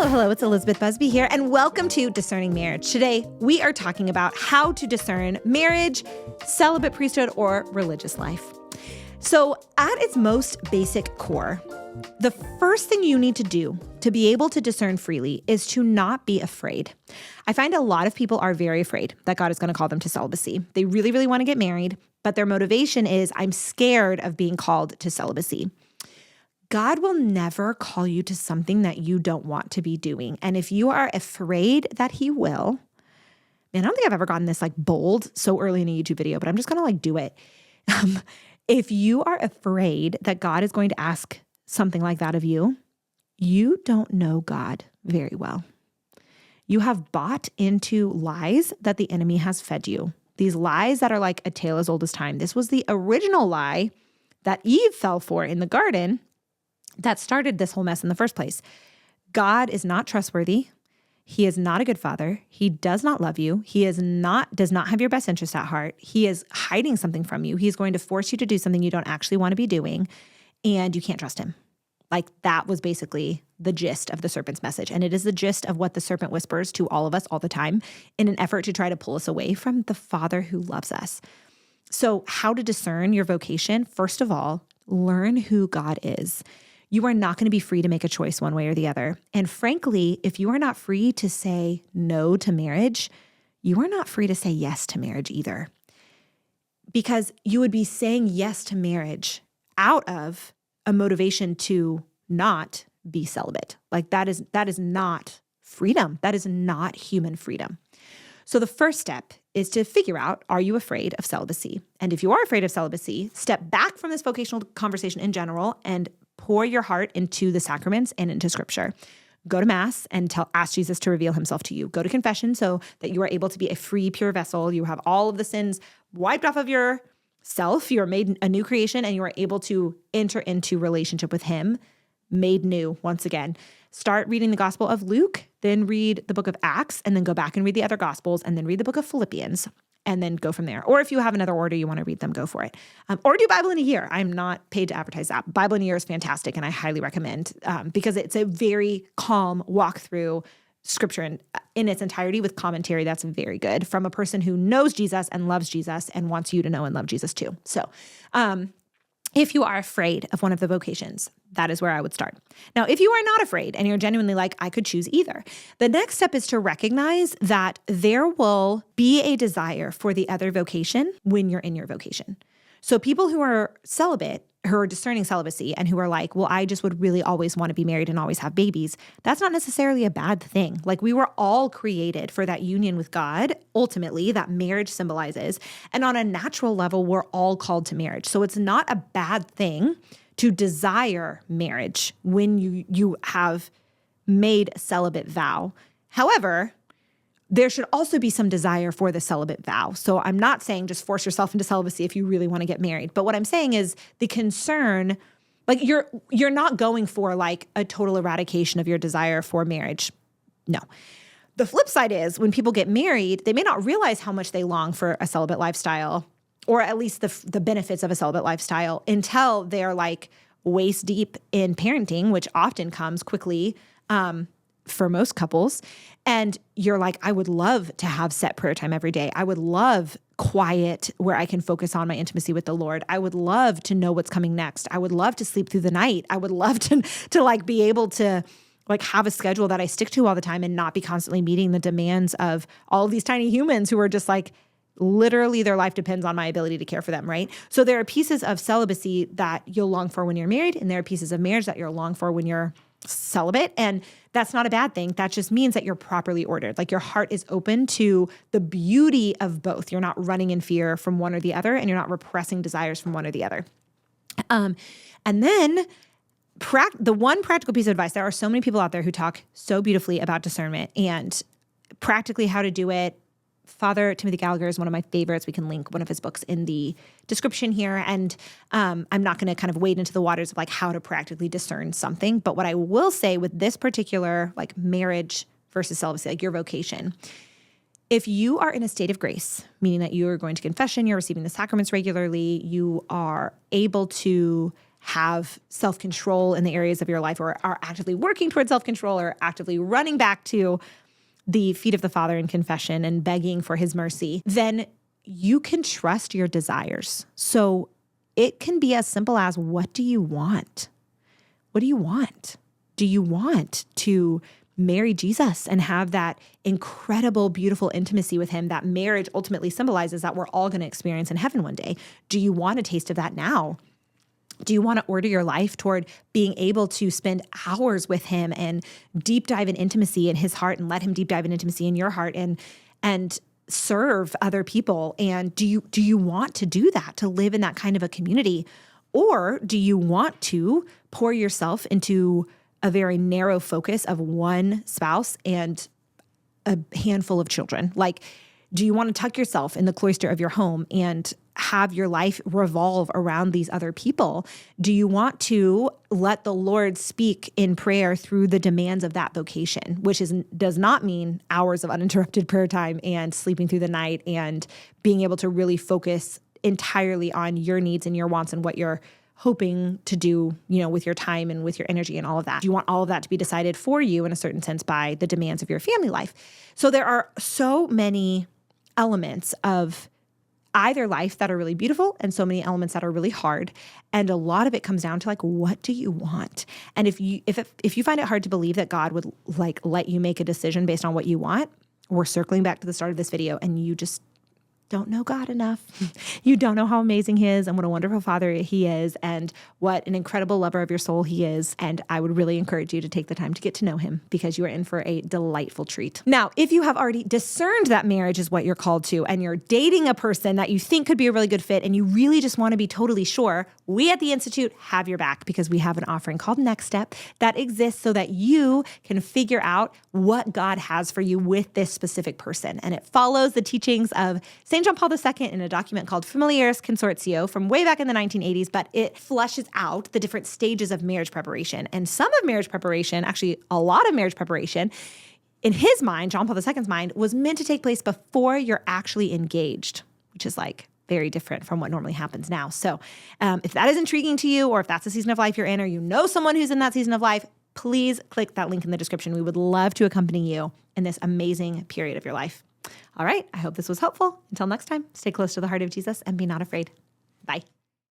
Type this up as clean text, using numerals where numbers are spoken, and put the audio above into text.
Hello, it's Elizabeth Busby here, and welcome to Discerning Marriage. Today, we are talking about how to discern marriage, celibate priesthood, or religious life. So, at its most basic core, the first thing you need to do to be able to discern freely is to not be afraid. I find a lot of people are very afraid that God is going to call them to celibacy. They really, really want to get married, but their motivation is, I'm scared of being called to celibacy. God will never call you to something that you don't want to be doing. And if you are afraid that he will, man, I don't think I've ever gotten this bold so early in a YouTube video, but I'm just going to do it. If you are afraid that God is going to ask something like that of you, you don't know God very well. You have bought into lies that the enemy has fed you. These lies that are like a tale as old as time. This was the original lie that Eve fell for in the garden that started this whole mess in the first place. God is not trustworthy. He is not a good father. He does not love you. He does not have your best interest at heart. He is hiding something from you. He's going to force you to do something you don't actually want to be doing, and you can't trust him. That was basically the gist of the serpent's message. And it is the gist of what the serpent whispers to all of us all the time in an effort to try to pull us away from the Father who loves us. So how to discern your vocation? First of all, learn who God is. You are not going to be free to make a choice one way or the other. And frankly, if you are not free to say no to marriage, you are not free to say yes to marriage either. Because you would be saying yes to marriage out of a motivation to not be celibate. That is not freedom. That is not human freedom. So the first step is to figure out, are you afraid of celibacy? And if you are afraid of celibacy, step back from this vocational conversation in general and pour your heart into the sacraments and into scripture. Go to mass and ask Jesus to reveal himself to you. Go to confession so that you are able to be a free, pure vessel. You have all of the sins wiped off of yourself. You are made a new creation, and you are able to enter into relationship with him, made new once again. Start reading the Gospel of Luke, then read the book of Acts, and then go back and read the other Gospels, and then read the book of Philippians, and then go from there. Or if you have another order you want to read them, go for it. Or do Bible in a year. I'm not paid to advertise that. Bible in a year is fantastic, and I highly recommend because it's a very calm walk through scripture in its entirety with commentary that's very good from a person who knows Jesus and loves Jesus and wants you to know and love Jesus too. So if you are afraid of one of the vocations, that is where I would start. Now, if you are not afraid and you're genuinely I could choose either, the next step is to recognize that there will be a desire for the other vocation when you're in your vocation. So people who are celibate, who are discerning celibacy and who are well, I just would really always want to be married and always have babies. That's not necessarily a bad thing. We were all created for that union with God, ultimately, that marriage symbolizes. And on a natural level, we're all called to marriage. So it's not a bad thing to desire marriage when you have made a celibate vow. However, there should also be some desire for the celibate vow. So I'm not saying just force yourself into celibacy if you really want to get married. But what I'm saying is the concern, you're not going for a total eradication of your desire for marriage. No. The flip side is when people get married, they may not realize how much they long for a celibate lifestyle, or at least the benefits of a celibate lifestyle, until they're waist deep in parenting, which often comes quickly for most couples. And you're I would love to have set prayer time every day. I would love quiet where I can focus on my intimacy with the Lord. I would love to know what's coming next. I would love to sleep through the night. I would love to be able to have a schedule that I stick to all the time and not be constantly meeting the demands of all of these tiny humans who are just literally their life depends on my ability to care for them, right? So there are pieces of celibacy that you'll long for when you're married, and there are pieces of marriage that you'll long for when you're celibate. And that's not a bad thing. That just means that you're properly ordered. Your heart is open to the beauty of both. You're not running in fear from one or the other, and you're not repressing desires from one or the other. And then the one practical piece of advice, there are so many people out there who talk so beautifully about discernment and practically how to do it. Father Timothy Gallagher is one of my favorites. We can link one of his books in the description here. And I'm not going to kind of wade into the waters of how to practically discern something. But what I will say with this particular marriage versus celibacy, your vocation, if you are in a state of grace, meaning that you are going to confession, you're receiving the sacraments regularly, you are able to have self-control in the areas of your life, or are actively working towards self-control, or actively running back to the feet of the Father in confession and begging for his mercy, then you can trust your desires. So it can be as simple as, what do you want? What do you want? Do you want to marry Jesus and have that incredible, beautiful intimacy with him that marriage ultimately symbolizes that we're all going to experience in heaven one day? Do you want a taste of that now? Do you want to order your life toward being able to spend hours with him and deep dive in intimacy in his heart, and let him deep dive in intimacy in your heart, and serve other people? And do you want to do that, to live in that kind of a community? Or do you want to pour yourself into a very narrow focus of one spouse and a handful of children? Like, do you want to tuck yourself in the cloister of your home and have your life revolve around these other people? Do you want to let the Lord speak in prayer through the demands of that vocation, which does not mean hours of uninterrupted prayer time and sleeping through the night and being able to really focus entirely on your needs and your wants and what you're hoping to do, with your time and with your energy and all of that? Do you want all of that to be decided for you in a certain sense by the demands of your family life? So there are so many elements of either life that are really beautiful and so many elements that are really hard. And a lot of it comes down to, like, what do you want? And if you find it hard to believe that God would let you make a decision based on what you want, we're circling back to the start of this video, and you just don't know God enough. You don't know how amazing he is and what a wonderful father he is and what an incredible lover of your soul he is. And I would really encourage you to take the time to get to know him, because you are in for a delightful treat. Now, if you have already discerned that marriage is what you're called to, and you're dating a person that you think could be a really good fit, and you really just want to be totally sure, we at the Institute have your back, because we have an offering called Next Step that exists so that you can figure out what God has for you with this specific person. And it follows the teachings of St. John Paul II in a document called Familiaris Consortio from way back in the 1980s, but it fleshes out the different stages of marriage preparation. And some of marriage preparation, actually a lot of marriage preparation, in his mind, John Paul II's mind, was meant to take place before you're actually engaged, which is very different from what normally happens now. So if that is intriguing to you, or if that's a season of life you're in, or you know someone who's in that season of life, please click that link in the description. We would love to accompany you in this amazing period of your life. All right, I hope this was helpful. Until next time, stay close to the heart of Jesus and be not afraid. Bye.